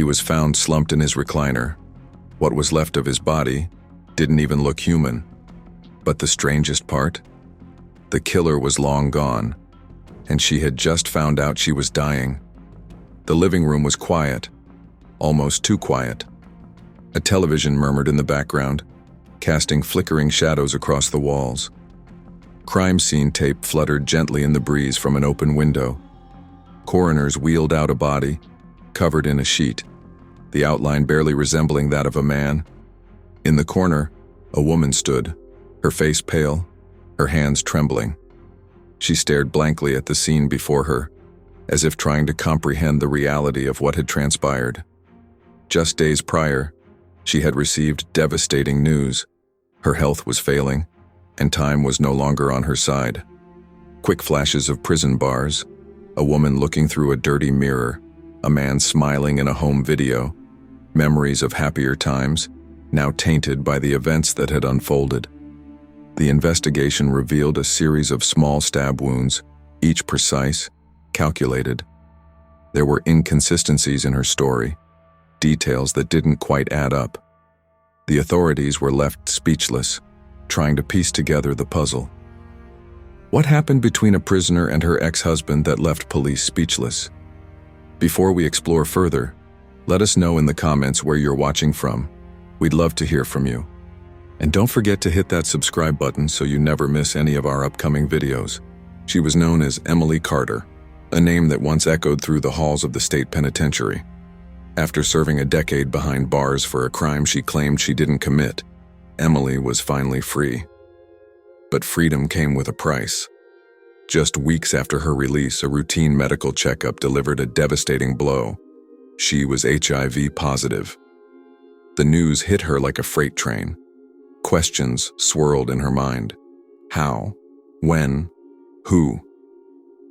He was found slumped in his recliner. What was left of his body didn't even look human. But the strangest part? The killer was long gone, and she had just found out she was dying. The living room was quiet, almost too quiet. A television murmured in the background, casting flickering shadows across the walls. Crime scene tape fluttered gently in the breeze from an open window. Coroners wheeled out a body, covered in a sheet, the outline barely resembling that of a man. In the corner, a woman stood, her face pale, her hands trembling. She stared blankly at the scene before her, as if trying to comprehend the reality of what had transpired. Just days prior, she had received devastating news. Her health was failing, and time was no longer on her side. Quick flashes of prison bars, a woman looking through a dirty mirror, a man smiling in a home video, memories of happier times, now tainted by the events that had unfolded. The investigation revealed a series of small stab wounds, each precise, calculated. There were inconsistencies in her story, details that didn't quite add up. The authorities were left speechless, trying to piece together the puzzle. What happened between a prisoner and her ex-husband that left police speechless? Before we explore further, let us know in the comments where you're watching from. We'd love to hear from you. And don't forget to hit that subscribe button so you never miss any of our upcoming videos. She was known as Emily Carter, a name that once echoed through the halls of the state penitentiary. After serving a decade behind bars for a crime she claimed she didn't commit, Emily was finally free. But freedom came with a price. Just weeks after her release, a routine medical checkup delivered a devastating blow. She was HIV positive. The news hit her like a freight train. Questions swirled in her mind. How? When? Who?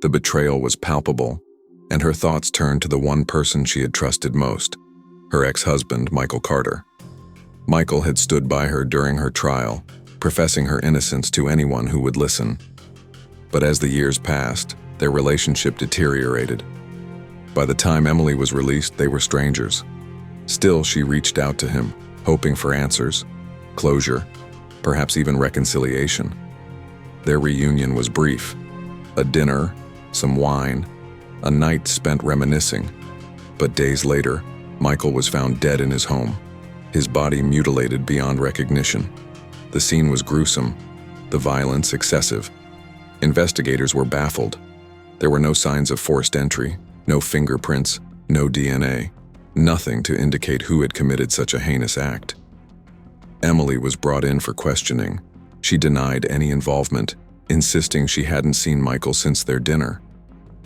The betrayal was palpable, and her thoughts turned to the one person she had trusted most, her ex-husband, Michael Carter. Michael had stood by her during her trial, professing her innocence to anyone who would listen. But as the years passed, their relationship deteriorated. By the time Emily was released, they were strangers. Still, she reached out to him, hoping for answers, closure, perhaps even reconciliation. Their reunion was brief. A dinner, some wine, a night spent reminiscing. But days later, Michael was found dead in his home, his body mutilated beyond recognition. The scene was gruesome, the violence excessive. Investigators were baffled. There were no signs of forced entry, no fingerprints, no DNA, nothing to indicate who had committed such a heinous act. Emily was brought in for questioning. She denied any involvement, insisting she hadn't seen Michael since their dinner.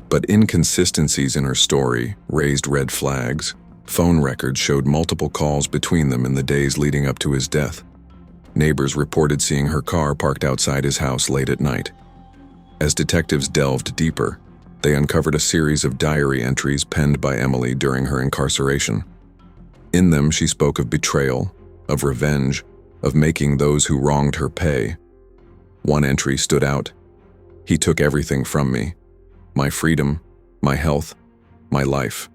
But inconsistencies in her story raised red flags. Phone records showed multiple calls between them in the days leading up to his death. Neighbors reported seeing her car parked outside his house late at night. As detectives delved deeper, they uncovered a series of diary entries penned by Emily during her incarceration. In them, she spoke of betrayal, of revenge, of making those who wronged her pay. One entry stood out. "He took everything from me. My freedom, my health, my life.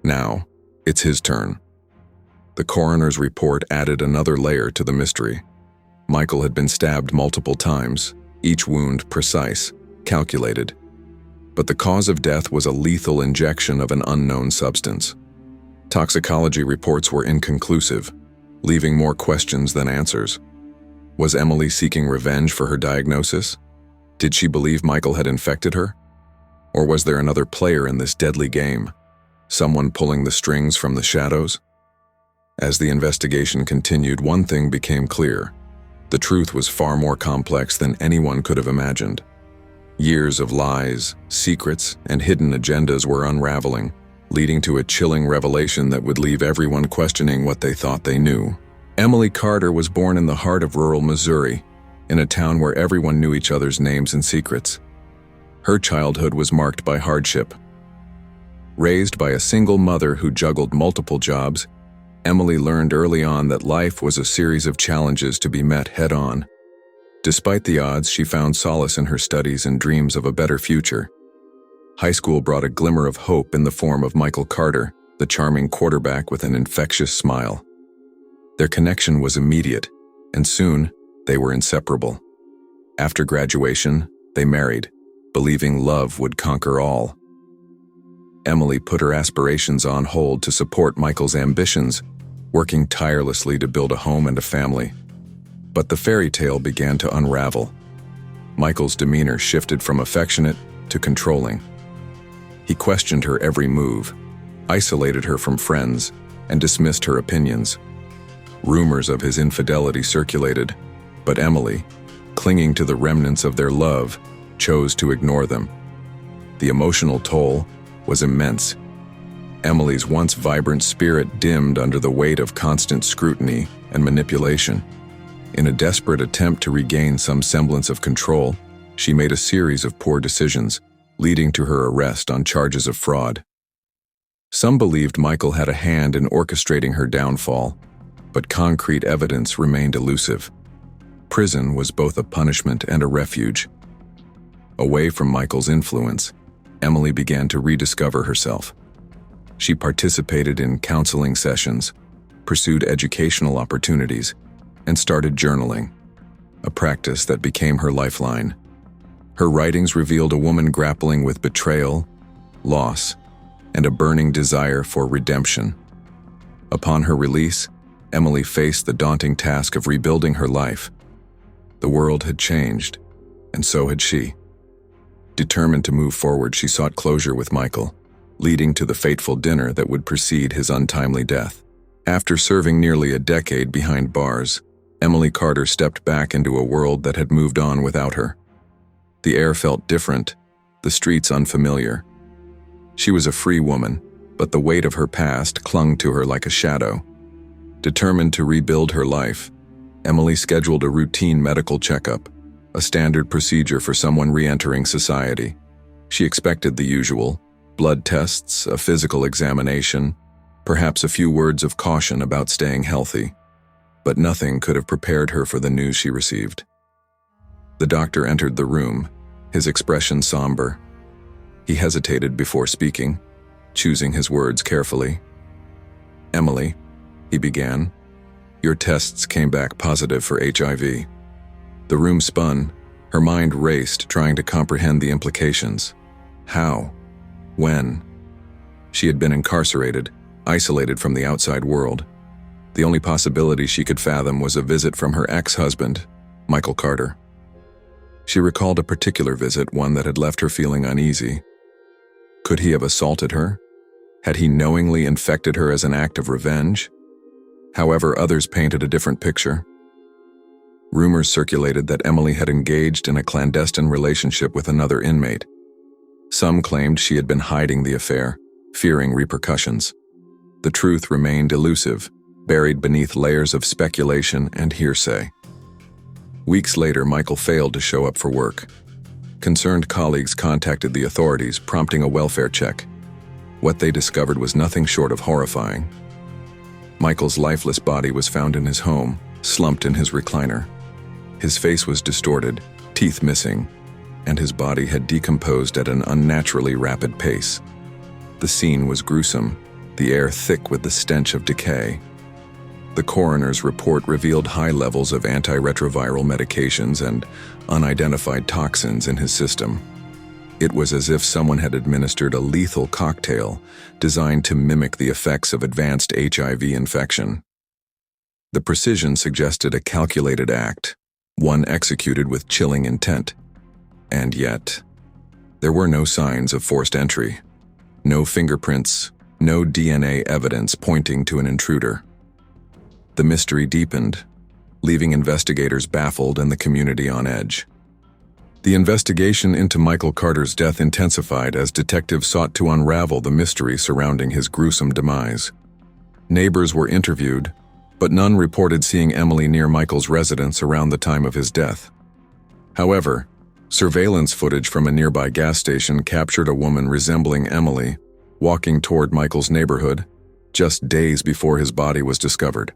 Now, it's his turn." The coroner's report added another layer to the mystery. Michael had been stabbed multiple times, each wound precise, calculated. But the cause of death was a lethal injection of an unknown substance. Toxicology reports were inconclusive, leaving more questions than answers. Was Emily seeking revenge for her diagnosis? Did she believe Michael had infected her? Or was there another player in this deadly game? Someone pulling the strings from the shadows? As the investigation continued, one thing became clear. The truth was far more complex than anyone could have imagined. Years of lies, secrets, and hidden agendas were unraveling, leading to a chilling revelation that would leave everyone questioning what they thought they knew. Emily Carter was born in the heart of rural Missouri, in a town where everyone knew each other's names and secrets. Her childhood was marked by hardship. Raised by a single mother who juggled multiple jobs, Emily learned early on that life was a series of challenges to be met head-on. Despite the odds, she found solace in her studies and dreams of a better future. High school brought a glimmer of hope in the form of Michael Carter, the charming quarterback with an infectious smile. Their connection was immediate, and soon they were inseparable. After graduation, they married, believing love would conquer all. Emily put her aspirations on hold to support Michael's ambitions, working tirelessly to build a home and a family. But the fairy tale began to unravel. Michael's demeanor shifted from affectionate to controlling. He questioned her every move, isolated her from friends, and dismissed her opinions. Rumors of his infidelity circulated, but Emily, clinging to the remnants of their love, chose to ignore them. The emotional toll was immense. Emily's once vibrant spirit dimmed under the weight of constant scrutiny and manipulation. In a desperate attempt to regain some semblance of control, she made a series of poor decisions, leading to her arrest on charges of fraud. Some believed Michael had a hand in orchestrating her downfall, but concrete evidence remained elusive. Prison was both a punishment and a refuge. Away from Michael's influence, Emily began to rediscover herself. She participated in counseling sessions, pursued educational opportunities, and started journaling, a practice that became her lifeline. Her writings revealed a woman grappling with betrayal, loss, and a burning desire for redemption. Upon her release, Emily faced the daunting task of rebuilding her life. The world had changed, and so had she. Determined to move forward, she sought closure with Michael, leading to the fateful dinner that would precede his untimely death. After serving nearly a decade behind bars, Emily Carter stepped back into a world that had moved on without her. The air felt different, the streets unfamiliar. She was a free woman, but the weight of her past clung to her like a shadow. Determined to rebuild her life, Emily scheduled a routine medical checkup, a standard procedure for someone re-entering society. She expected the usual: blood tests, a physical examination, perhaps a few words of caution about staying healthy. But nothing could have prepared her for the news she received. The doctor entered the room, his expression somber. He hesitated before speaking, choosing his words carefully. "Emily," he began, "your tests came back positive for HIV." The room spun, her mind raced, trying to comprehend the implications. How? When? She had been incarcerated, isolated from the outside world. The only possibility she could fathom was a visit from her ex-husband, Michael Carter. She recalled a particular visit, one that had left her feeling uneasy. Could he have assaulted her? Had he knowingly infected her as an act of revenge? However, others painted a different picture. Rumors circulated that Emily had engaged in a clandestine relationship with another inmate. Some claimed she had been hiding the affair, fearing repercussions. The truth remained elusive, buried beneath layers of speculation and hearsay. Weeks later, Michael failed to show up for work. Concerned colleagues contacted the authorities, prompting a welfare check. What they discovered was nothing short of horrifying. Michael's lifeless body was found in his home, slumped in his recliner. His face was distorted, teeth missing, and his body had decomposed at an unnaturally rapid pace. The scene was gruesome, the air thick with the stench of decay. The coroner's report revealed high levels of antiretroviral medications and unidentified toxins in his system. It was as if someone had administered a lethal cocktail designed to mimic the effects of advanced HIV infection. The precision suggested a calculated act, one executed with chilling intent. And yet, there were no signs of forced entry, no fingerprints, no DNA evidence pointing to an intruder. The mystery deepened, leaving investigators baffled and the community on edge. The investigation into Michael Carter's death intensified as detectives sought to unravel the mystery surrounding his gruesome demise. Neighbors were interviewed, but none reported seeing Emily near Michael's residence around the time of his death. However, surveillance footage from a nearby gas station captured a woman resembling Emily walking toward Michael's neighborhood just days before his body was discovered.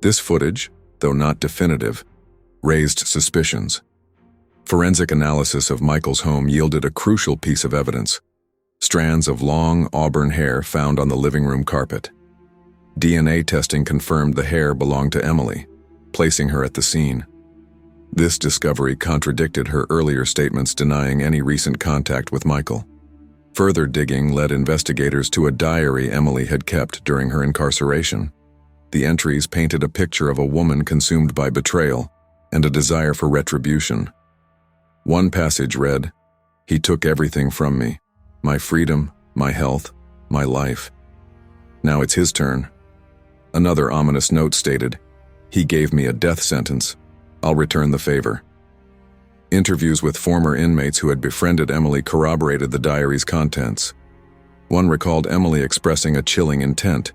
This footage, though not definitive, raised suspicions. Forensic analysis of Michael's home yielded a crucial piece of evidence: strands of long auburn hair found on the living room carpet. DNA testing confirmed the hair belonged to Emily, placing her at the scene. This discovery contradicted her earlier statements denying any recent contact with Michael. Further digging led investigators to a diary Emily had kept during her incarceration. The entries painted a picture of a woman consumed by betrayal and a desire for retribution. One passage read, "He took everything from me, my freedom, my health, my life. Now it's his turn." Another ominous note stated, "He gave me a death sentence. I'll return the favor." Interviews with former inmates who had befriended Emily corroborated the diary's contents. One recalled Emily expressing a chilling intent.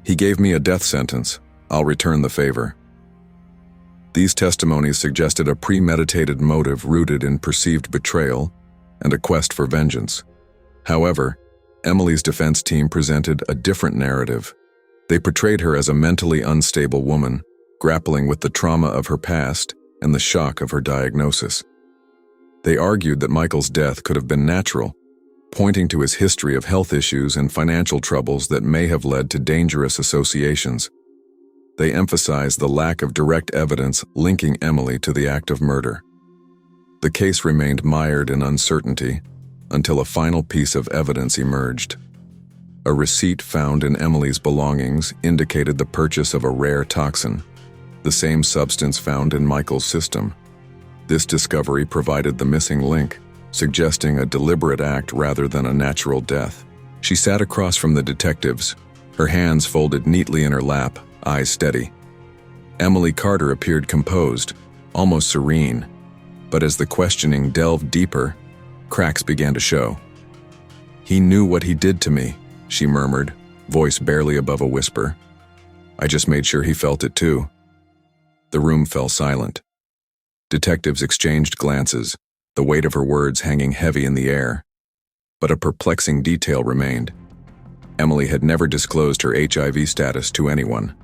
"He gave me a death sentence. I'll return the favor." These testimonies suggested a premeditated motive rooted in perceived betrayal and a quest for vengeance. However, Emily's defense team presented a different narrative. They portrayed her as a mentally unstable woman, grappling with the trauma of her past and the shock of her diagnosis. They argued that Michael's death could have been natural, pointing to his history of health issues and financial troubles that may have led to dangerous associations. They emphasized the lack of direct evidence linking Emily to the act of murder. The case remained mired in uncertainty until a final piece of evidence emerged. A receipt found in Emily's belongings indicated the purchase of a rare toxin, the same substance found in Michael's system. This discovery provided the missing link, suggesting a deliberate act rather than a natural death. She sat across from the detectives, her hands folded neatly in her lap, eyes steady. Emily Carter appeared composed, almost serene, but as the questioning delved deeper, cracks began to show. "He knew what he did to me," she murmured, voice barely above a whisper. "I just made sure he felt it too." The room fell silent. Detectives exchanged glances, the weight of her words hanging heavy in the air. But a perplexing detail remained. Emily had never disclosed her HIV status to anyone.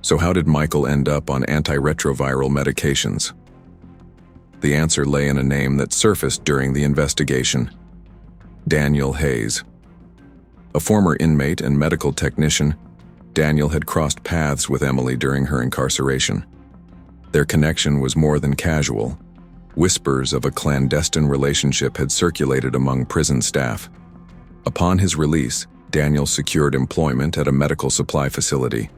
So how did Michael end up on antiretroviral medications? The answer lay in a name that surfaced during the investigation: Daniel Hayes. A former inmate and medical technician, Daniel had crossed paths with Emily during her incarceration. Their connection was more than casual. Whispers of a clandestine relationship had circulated among prison staff. Upon his release, Daniel secured employment at a medical supply facility.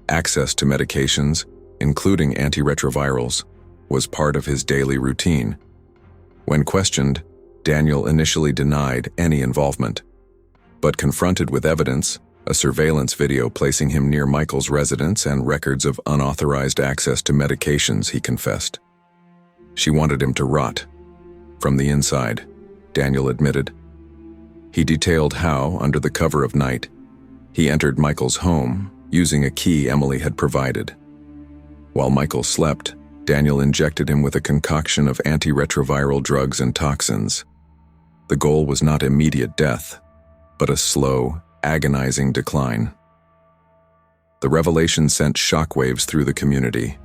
Access to medications, including antiretrovirals, was part of his daily routine. When questioned, Daniel initially denied any involvement. But confronted with evidence, a surveillance video placing him near Michael's residence and records of unauthorized access to medications, he confessed. She wanted him to rot. From the inside, Daniel admitted. He detailed how, under the cover of night, he entered Michael's home using a key Emily had provided. While Michael slept, Daniel injected him with a concoction of antiretroviral drugs and toxins. The goal was not immediate death, but a slow, agonizing decline. The revelation sent shockwaves through the community.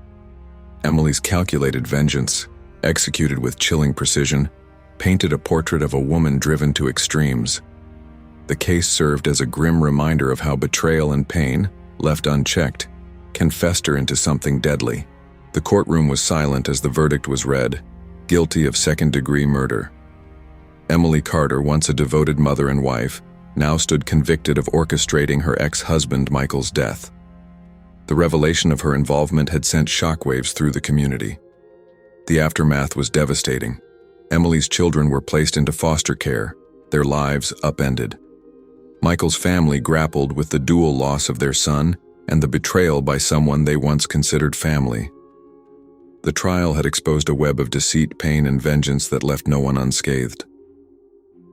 Emily's calculated vengeance, executed with chilling precision, painted a portrait of a woman driven to extremes. The case served as a grim reminder of how betrayal and pain, left unchecked, can fester into something deadly. The courtroom was silent as the verdict was read, guilty of second-degree murder. Emily Carter, once a devoted mother and wife, now stood convicted of orchestrating her ex-husband Michael's death. The revelation of her involvement had sent shockwaves through the community. The aftermath was devastating. Emily's children were placed into foster care, their lives upended. Michael's family grappled with the dual loss of their son and the betrayal by someone they once considered family. The trial had exposed a web of deceit, pain, and vengeance that left no one unscathed.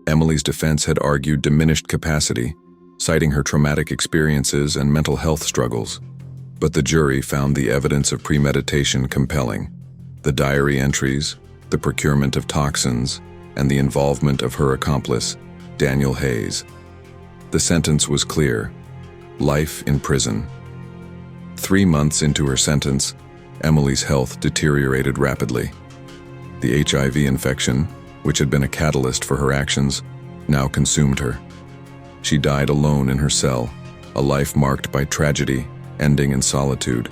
Emily's defense had argued diminished capacity, citing her traumatic experiences and mental health struggles. But the jury found the evidence of premeditation compelling. The diary entries, the procurement of toxins, and the involvement of her accomplice, Daniel Hayes. The sentence was clear: life in prison. 3 months into her sentence, Emily's health deteriorated rapidly. The HIV infection, which had been a catalyst for her actions, now consumed her. She died alone in her cell, a life marked by tragedy, ending in solitude.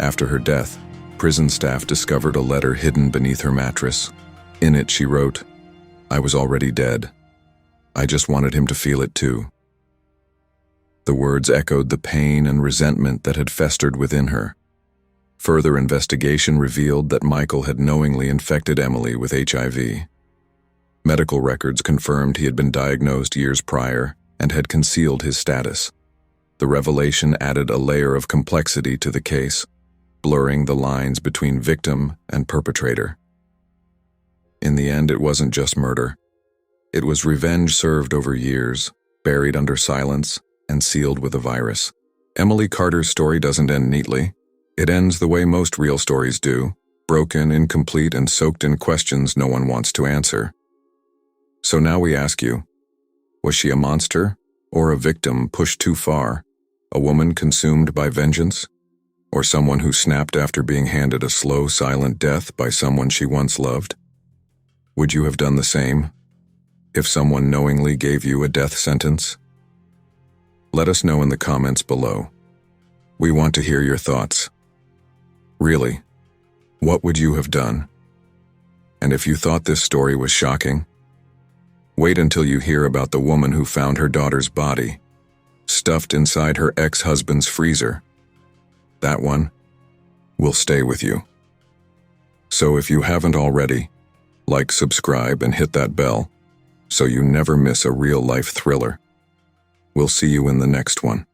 After her death, prison staff discovered a letter hidden beneath her mattress. In it, she wrote, "I was already dead. I just wanted him to feel it too." The words echoed the pain and resentment that had festered within her. Further investigation revealed that Michael had knowingly infected Emily with HIV. Medical records confirmed he had been diagnosed years prior and had concealed his status. The revelation added a layer of complexity to the case, blurring the lines between victim and perpetrator. In the end, it wasn't just murder. It was revenge served over years, buried under silence, and sealed with a virus. Emily Carter's story doesn't end neatly. It ends the way most real stories do, broken, incomplete, and soaked in questions no one wants to answer. So now we ask you, was she a monster or a victim pushed too far, a woman consumed by vengeance, or someone who snapped after being handed a slow, silent death by someone she once loved? Would you have done the same if someone knowingly gave you a death sentence? Let us know in the comments below. We want to hear your thoughts. Really, what would you have done? And if you thought this story was shocking, wait until you hear about the woman who found her daughter's body stuffed inside her ex-husband's freezer. That one will stay with you. So if you haven't already, like, subscribe, and hit that bell so you never miss a real-life thriller. We'll see you in the next one.